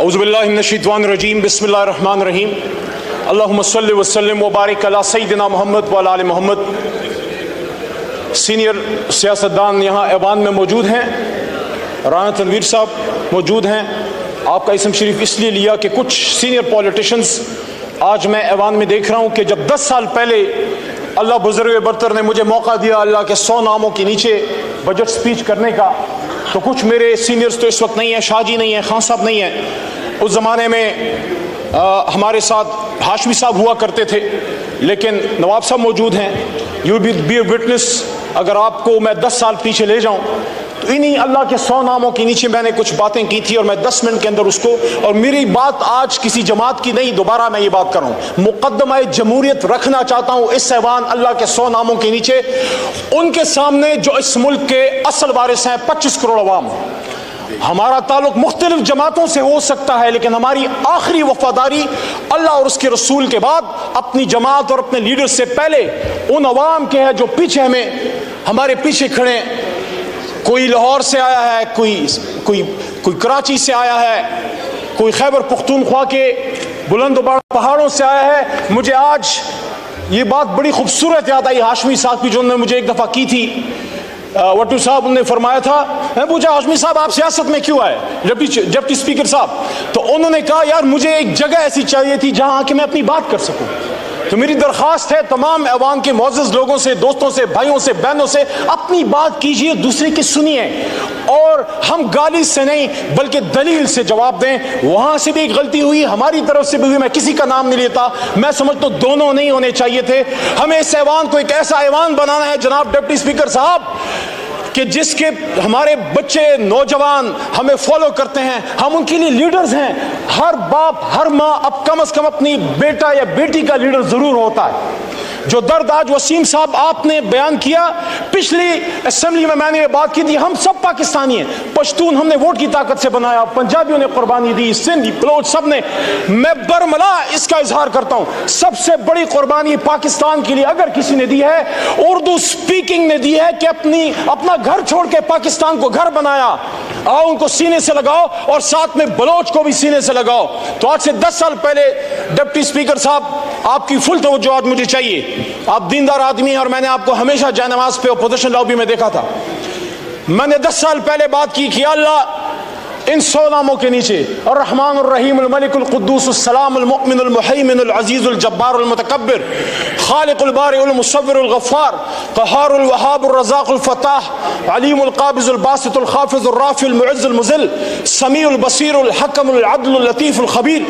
اعوذ باللہ من الشیطان الرجیم بسم اللہ الرحمن الرحیم اللہم صلی وسلم وبارک علی سیدنا محمد وعلی آل محمد۔ سینئر سیاستدان یہاں ایوان میں موجود ہیں، رانا تنویر صاحب موجود ہیں۔ آپ کا اسم شریف اس لیے لیا کہ کچھ سینئر پولیٹیشنز آج میں ایوان میں دیکھ رہا ہوں کہ جب 10 سال پہلے اللہ بزرگ برتر نے مجھے موقع دیا اللہ کے 100 ناموں کے نیچے بجٹ سپیچ کرنے کا، تو کچھ میرے سینئرز تو اس وقت نہیں ہیں، شاہ جی نہیں ہیں، خان صاحب نہیں ہیں۔ اس زمانے میں ہمارے ساتھ ہاشمی صاحب ہوا کرتے تھے، لیکن نواب صاحب موجود ہیں۔ یو بی اے وٹنس، اگر آپ کو میں 10 سال پیچھے لے جاؤں تو انہی اللہ کے 100 ناموں کے نیچے میں نے کچھ باتیں کی تھی، اور میں 10 منٹ کے اندر اس کو، اور میری بات آج کسی جماعت کی نہیں، دوبارہ میں یہ بات کر رہا ہوں، مقدمہ جمہوریت رکھنا چاہتا ہوں اس ایوان اللہ کے 100 ناموں کے نیچے ان کے سامنے جو اس ملک کے اصل وارث ہیں، 25 کروڑ عوام۔ ہمارا تعلق مختلف جماعتوں سے ہو سکتا ہے، لیکن ہماری آخری وفاداری اللہ اور اس کے رسول کے بعد اپنی جماعت اور اپنے لیڈر سے پہلے ان عوام کے ہے جو پیچھے ہمارے پیچھے کھڑے ہیں۔ کوئی لاہور سے آیا ہے، کوئی کراچی سے آیا ہے، کوئی خیبر پختونخوا کے بلند و بالا پہاڑوں سے آیا ہے۔ مجھے آج یہ بات بڑی خوبصورت یاد آئی ہاشمی صاحب کی، جو انہوں نے مجھے ایک دفعہ کی تھی۔ وٹو صاحب نے فرمایا تھا، میں پوچھا ہاشمی صاحب آپ سیاست میں کیوں آئے، ڈپٹی اسپیکر صاحب؟ تو انہوں نے کہا یار مجھے ایک جگہ ایسی چاہیے تھی جہاں کہ میں اپنی بات کر سکوں۔ تو میری درخواست ہے تمام ایوان کے معزز لوگوں سے، دوستوں سے، بھائیوں سے، بہنوں سے، اپنی بات کیجئے، دوسرے کی سنیے، اور ہم گالی سے نہیں بلکہ دلیل سے جواب دیں۔ وہاں سے بھی ایک غلطی ہوئی، ہماری طرف سے بھی ہوئی، میں کسی کا نام نہیں لیتا، میں سمجھتا ہوں دونوں نہیں ہونے چاہیے تھے۔ ہمیں اس ایوان کو ایک ایسا ایوان بنانا ہے جناب ڈپٹی اسپیکر صاحب کہ جس کے ہمارے بچے نوجوان ہمیں فالو کرتے ہیں، ہم ان کے لیے لیڈرز ہیں۔ ہر باپ ہر ماں اب کم از کم اپنی بیٹا یا بیٹی کا لیڈر ضرور ہوتا ہے۔ جو درد آج وسیم صاحب آپ نے بیان کیا، پچھلی اسمبلی میں نے یہ بات کی تھی، ہم سب پاکستانی ہیں، پشتون ہم نے ووٹ کی طاقت سے بنایا، پنجابیوں نے قربانی دی، سندھی بلوچ سب نے۔ میں برملا اس کا اظہار کرتا ہوں، سب سے بڑی قربانی پاکستان کے لیے اگر کسی نے دی ہے، اردو سپیکنگ نے دی ہے کہ اپنا گھر چھوڑ کے پاکستان کو گھر بنایا۔ آؤ ان کو سینے سے لگاؤ، اور ساتھ میں بلوچ کو بھی سینے سے لگاؤ۔ تو آج سے 10 سال پہلے ڈپٹی اسپیکر صاحب آپ کی فل توجہ آج مجھے چاہیے، آپ دیندار آدمی ہیں، اور میں نے آپ کو ہمیشہ جائے نماز پہ اپوزیشن لابی میں دیکھا تھا۔ میں نے 10 سال پہلے بات کی کہ اللہ ان 100 ناموں کے نیچے الرحمن الرحیم الملک القدوس السلام المؤمن المحیمن العزیز الجبار المتکبر خالق البارئ المصور الغفار قہار الوہاب الرزاق الفتاح علیم القابض الباسط الخافض الرافع المعز المذل سمیع البصیر الحکم العدل اللطیف الخبیر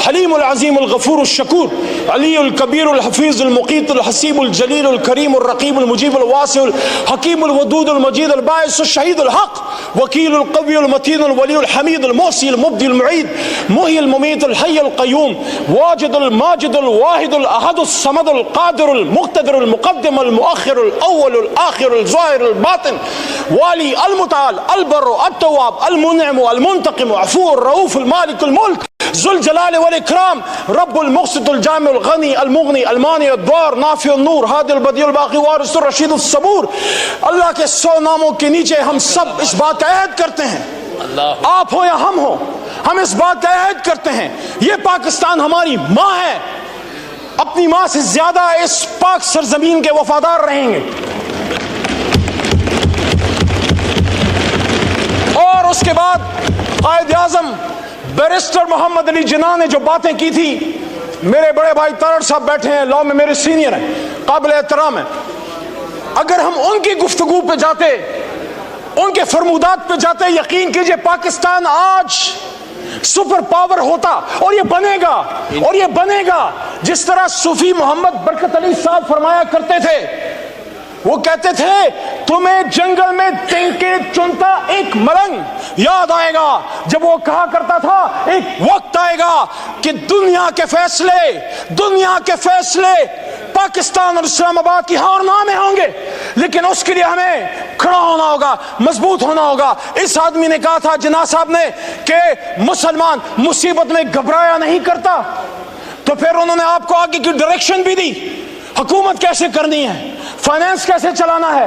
حلیم العظیم الغفور الشکور علی الکبیر الحفیظ المقیت الحسیب الجلیل الکریم الرقیب المجیب الواسع الحکیم الودود المجید الباعث الشہید الحق وکیل القوی المتین الولی الحمید المحصی المبدی المعید محی الممیت الحی القیوم واجد الماجد الواحد الاحد الصمد القادر المقتدر المقدم المؤخر الاول الاخر الظاہر الباطن والی المتعال البر التواب المنعم المنتقم عفو الرؤوف المالک الملک ذو الجلال والاکرام رب المقسط الجامع الغنی المغنی المانع الضار نافع النور ہادی البدیع الباقی وارث الرشید الصبور۔ اللہ کے 100 ناموں کے نیچے ہم سب اس بات کا عہد کرتے ہیں، آپ ہو یا ہم ہو، ہم اس بات کا عہد کرتے ہیں یہ پاکستان ہماری ماں ہے، اپنی ماں سے زیادہ اس پاک سرزمین کے وفادار رہیں گے۔ اور اس کے بعد قائد اعظم بیرسٹر محمد علی جناح نے جو باتیں کی تھی، میرے بڑے بھائی تارڑ صاحب بیٹھے ہیں، لاؤ میں میرے سینئر ہیں، قابل احترام ہیں، اگر ہم ان کی گفتگو پہ جاتے، ان کے فرمودات پہ جاتے، یقین کیجئے پاکستان آج سپر پاور ہوتا، اور یہ بنے گا، اور یہ بنے گا جس طرح صوفی محمد برکت علی صاحب فرمایا کرتے تھے۔ وہ کہتے تھے تمہیں جنگل میں تنکے چنتا ایک ملنگ یاد آئے گا، جب وہ کہا کرتا تھا ایک وقت آئے گا کہ دنیا کے فیصلے پاکستان اور اسلام آباد کی ہاں اور نا میں ہوں گے، لیکن اس کے لیے ہمیں کھڑا ہونا ہوگا، مضبوط ہونا ہوگا۔ اس آدمی نے کہا تھا جناح صاحب نے کہ مسلمان مصیبت میں گھبرایا نہیں کرتا، تو پھر انہوں نے آپ کو آگے کی ڈائریکشن بھی دی، حکومت کیسے کرنی ہے، فائنانس کیسے چلانا ہے،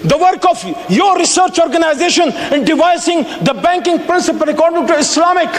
the work of your research organization in devising the banking principle according to Islamic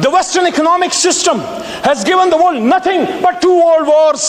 the western economic system has given the world nothing but 2 world wars।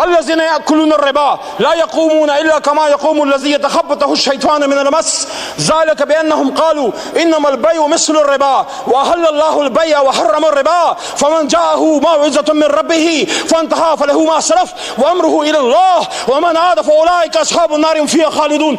الذين يأكلون الربا لا يقومون إلا كما يقوم الذي يتخبطه الشيطان من المس ذلك بأنهم قالوا إنما البيع مثل الربا وأحل الله البيع وحرم الربا فمن جاءه موعظة من ربه فانتهى فله ما سلف وأمره إلى الله ومن عاد فأولئك أصحاب النار هم فيها خالدون۔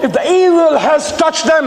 if the evil has touched them।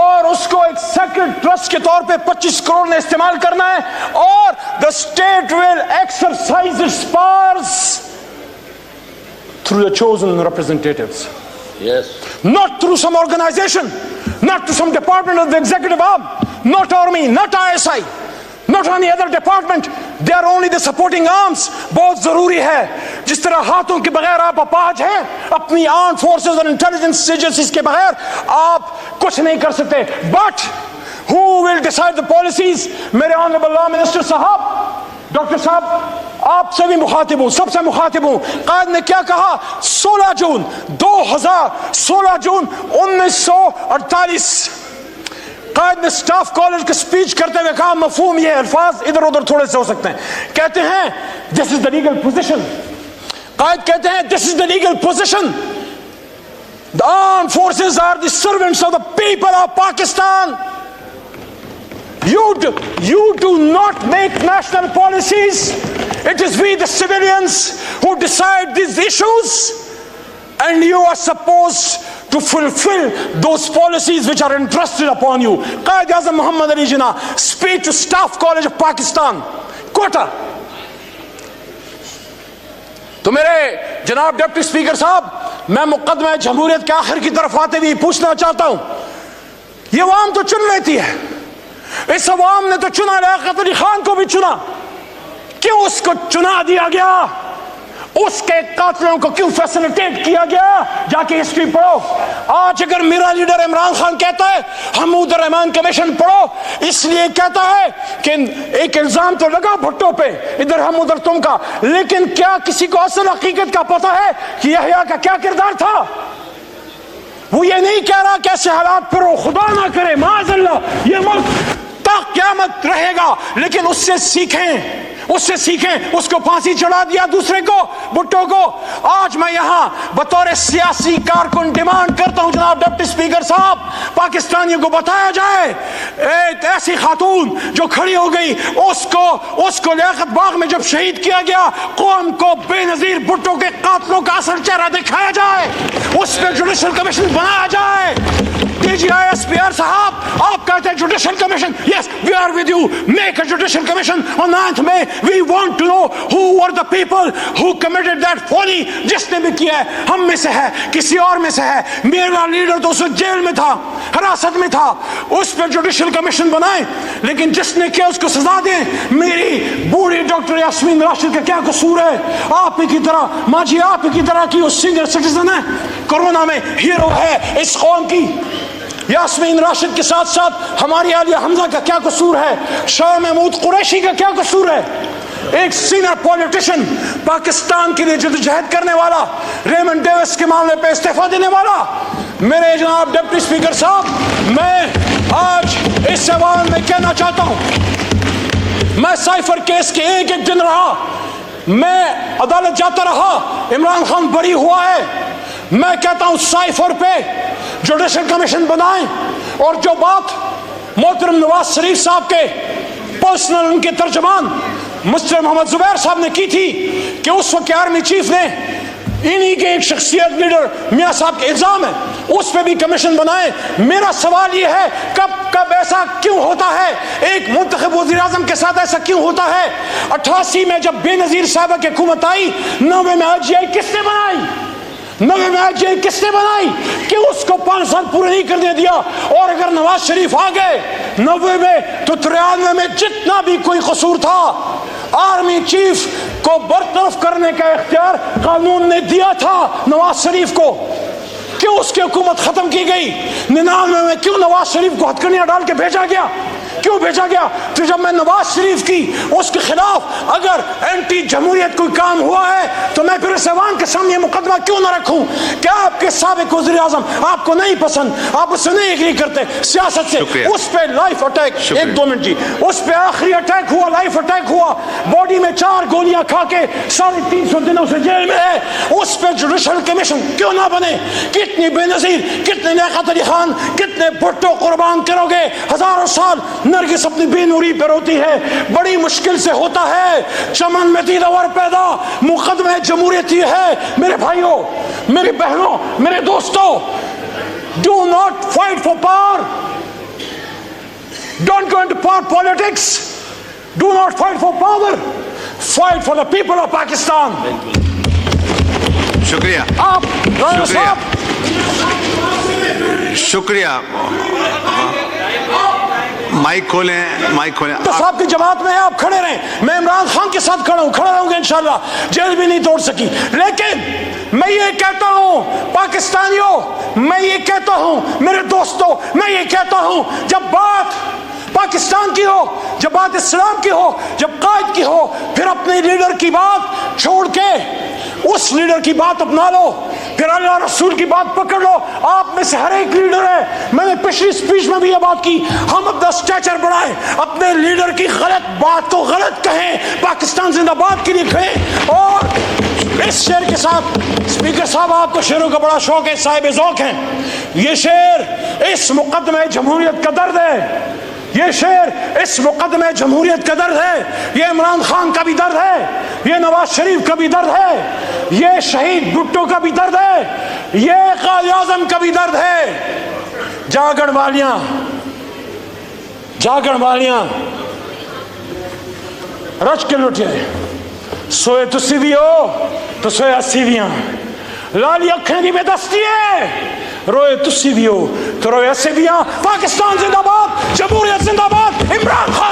اور اس کو ایک سیکرڈ ٹرسٹ کے طور پہ 25 کروڑ نے استعمال کرنا ہے, اور the state will exercise its powers through the chosen representatives. Yes. Not through some organization, not through some department of the executive arm, not army, not ISI, not any other department. They are only the supporting arms. بہت ضروری ہے, جس طرح ہاتھوں کے بغیر آپ اپاہج ہیں, اپنی آرم فورسز اور انٹیلیجنس ایجنسیز کے بغیر آپ کچھ نہیں کر سکتے. But who will decide the policies? میرے آنریبل لا منسٹر صاحب, ڈاکٹر صاحب, آپ سے بھی مخاطب ہوں, سب سے مخاطب ہوں. قائد نے کیا کہا 16 جون 1948, قائد نے سٹاف کالج کی سپیچ کرتے ہوئے کہا, مفہوم یہ الفاظ ادھر ادھر تھوڑے سے ہو سکتے ہیں, کہتے ہیں this is the legal position. قائد کہتے ہیں this is the legal position. The armed forces are the servants of the people of Pakistan. You do not make national policies. It is we the civilians who decide these issues, and you are supposed to fulfill those policies which are entrusted upon you. Qaid Azam Muhammad Ali Jinnah, speech to Staff College of Pakistan, Quetta. تو میرے جناب deputy speaker صاحب, میں مقدمہ جمہوریت کے آخر کی طرف آتے ہوئے پوچھنا چاہتا ہوں, یہ عوام تو چن لیتی ہے, اس عوام نے تو چنا, لیاقت علی خان کو بھی چنا, کیوں اس کو چنا دیا گیا؟ اس کے قاتلوں کو کیوں فیسلیٹیٹ کیا گیا؟ جا کے ہسٹری پڑھو. آج اگر میرا لیڈر عمران خان کہتا ہے حمود الرحمان کمیشن پڑھو, اس لیے کہتا ہے کہ ایک الزام تو لگا بھٹو پہ, ادھر ہم ادھر تم کا, لیکن کیا کسی کو اصل حقیقت کا پتہ ہے کہ یحییٰ کا کیا کردار تھا؟ وہ یہ نہیں کہہ رہا کہ ایسے حالات پر وہ خدا نہ کرے, معاذ اللہ, یہ ملک تا قیامت رہے گا, لیکن اس سے سیکھیں, اس سے سیکھیں. اس کو پھانسی چڑھا دیا دوسرے کو, بھٹو کو. آج میں یہاں بطور سیاسی کارکن ڈیمانڈ کرتا ہوں جناب ڈپٹی اسپیکر صاحب, پاکستانیوں کو بتایا جائے ایک ایسی خاتون جو کھڑی ہو گئی, اس کو لیاقت باغ میں جب شہید کیا گیا, قوم کو بے نظیر بھٹو کے قاتلوں کا اصل چہرہ دکھایا جائے, اس پہ جوڈیشل کمیشن بنایا جائے. DGISPR صاحب, آپ کہتے ہیں judicial commission, yes we are with you, make a judicial commission on 9th May. We want to know who were the people who committed that folly. جس نے بھی کیا ہے, ہم میں سے ہے, کسی اور میں سے ہے, میرا لیڈر تو اس جیل میں تھا, حراست میں تھا, اس پہ جوڈیشل کمیشن بنائیں, لیکن جس نے کیا اس کو سزا دیں. میری بوڑھی ڈاکٹر یاسمین راشد کا کیا قصور ہے؟ آپ ہی کی طرح, ماں جی آپ ہی کی طرح کی وہ سینئر سٹیزن ہے, کورونا میں ہیرو ہے اس قوم کی. یاسمین راشد کے ساتھ ساتھ ہماری عالیہ حمزہ کا کیا قصور ہے؟ شاہ محمود قریشی کا کیا قصور ہے؟ ایک سینئر پولیٹیشن, پاکستان کے لیے جدوجہد کرنے والا, ریمنڈ ڈیوس کے معاملے پہ استعفیٰ دینے والا. میرے جناب ڈپٹی اسپیکر صاحب, میں آج اس سوال میں کہنا چاہتا ہوں, میں سائفر کیس کے ایک دن رہا, میں عدالت جاتا رہا, عمران خان بری ہوا ہے. میں کہتا ہوں سائفر پہ جوڈیشل کمیشن بنائیں, اور جو بات محترم نواز شریف صاحب کے پرسنل ان کے ترجمان مسٹر محمد زبیر صاحب نے کی تھی کہ اس وقت آرمی چیف نے انہی کے ایک شخصیت لیڈر میاں صاحب کے الزام ہے, اس پہ بھی کمیشن بنائیں. میرا سوال یہ ہے, کب ایسا کیوں ہوتا ہے؟ ایک منتخب وزیر اعظم کے ساتھ ایسا کیوں ہوتا ہے؟ 88 میں جب بے نظیر صاحبہ کی حکومت آئی, 90 میں IGI کس نے بنائی؟ 90 میں IGI کس نے بنائی؟ کہ اس کو 5 سال پورے نہیں کرنے دیا. اور اگر نواز شریف آ گئے 90 میں, تو 93 میں جتنا بھی کوئی قصور تھا, آرمی چیف کو برطرف کرنے کا اختیار قانون نے دیا تھا نواز شریف کو. کیوں اس کی حکومت ختم کی گئی؟ 99 میں کیوں نواز شریف کو ہتھکڑیاں ڈال کے بھیجا گیا؟ کیوں بھیجا گیا؟ تو جب میں نواز شریف کی اس کے خلاف اگر اینٹی جمہوریت کوئی کام ہوا ہے, تو میں پھر اس ایوان کے سامنے مقدمہ کیوں نہ رکھوں؟ کیا آپ کے سابق وزیر اعظم آپ کو نہیں پسند, آپ اس سے نہیں ایگری کرتے سیاست سے؟ اس پہ لائف اٹیک, 1-2 منٹ جی, اس پہ آخری اٹیک ہوا, لائف اٹیک ہوا, باڈی میں 4 گولیاں کھا کے 350 دنوں سے جیل میں ہے. اس پہ جوڈیشل کمیشن کیوں نہ بنے؟ کتنی بے نظیر, کتنے لیاقت علی خان, کتنے بھٹو قربان کرو گے؟ ہزاروں سال نرگس اپنی بے نوری پہ روتی ہے, بڑی مشکل سے ہوتا ہے چمن میں دیدور پیدا. مقدمہ جمہوریت یہ ہے میرے بھائیوں, میری بہنوں, میرے دوستوں, do not fight for power, Don't go into politics. Do not fight for power. Fight for the people of Pakistan. شکریہ آپ رانا صاحب شکریہ مائک کھولیں صاحب کی جماعت میں آپ کھڑے رہیں. میں عمران خان کے ساتھ کھڑا رہوں گا انشاءاللہ. جیل بھی نہیں توڑ سکی. لیکن میں یہ کہتا ہوں پاکستانیوں, میں یہ کہتا ہوں میرے دوستوں, میں یہ کہتا ہوں جب بات پاکستان کی ہو, جب بات اسلام کی ہو, جب قائد کی ہو, پھر اپنے لیڈر کی بات چھوڑ کے اس لیڈر کی بات اپنا لو, پھر اللہ رسول کی بات پکڑ لو. آپ میں سے ہر ایک لیڈر ہے, میں نے پچھلی سپیچ میں بھی یہ بات کی, ہم اپنا اسٹیچر بڑھائیں, اپنے لیڈر کی غلط بات کو غلط کہیں, پاکستان زندہ باد کے لیے کہیں. اور اس شعر کے ساتھ اسپیکر صاحب آپ کو شعروں کا بڑا شوق ہے, صاحب ذوق ہیں. یہ شعر اس مقدمہ جمہوریت کا درد ہے, یہ شعر اس مقدمہ جمہوریت کا درد ہے, یہ عمران خان کا بھی درد ہے, یہ نواز شریف کا بھی درد ہے, یہ شہید بھٹو کا بھی درد ہے, یہ قائد اعظم کا بھی درد ہے. جاگن والیاں رچ کے لٹے, سوئے تسی بھی ہو تو سوئے اسی بھی ہیں, لالی اکھیں دی بے دستی ہے, روئے تسی بھی ہو تو روئے اسی بھی ہیں. پاکستان زندہ باد, جمہوریت زندہ باد, عمران خان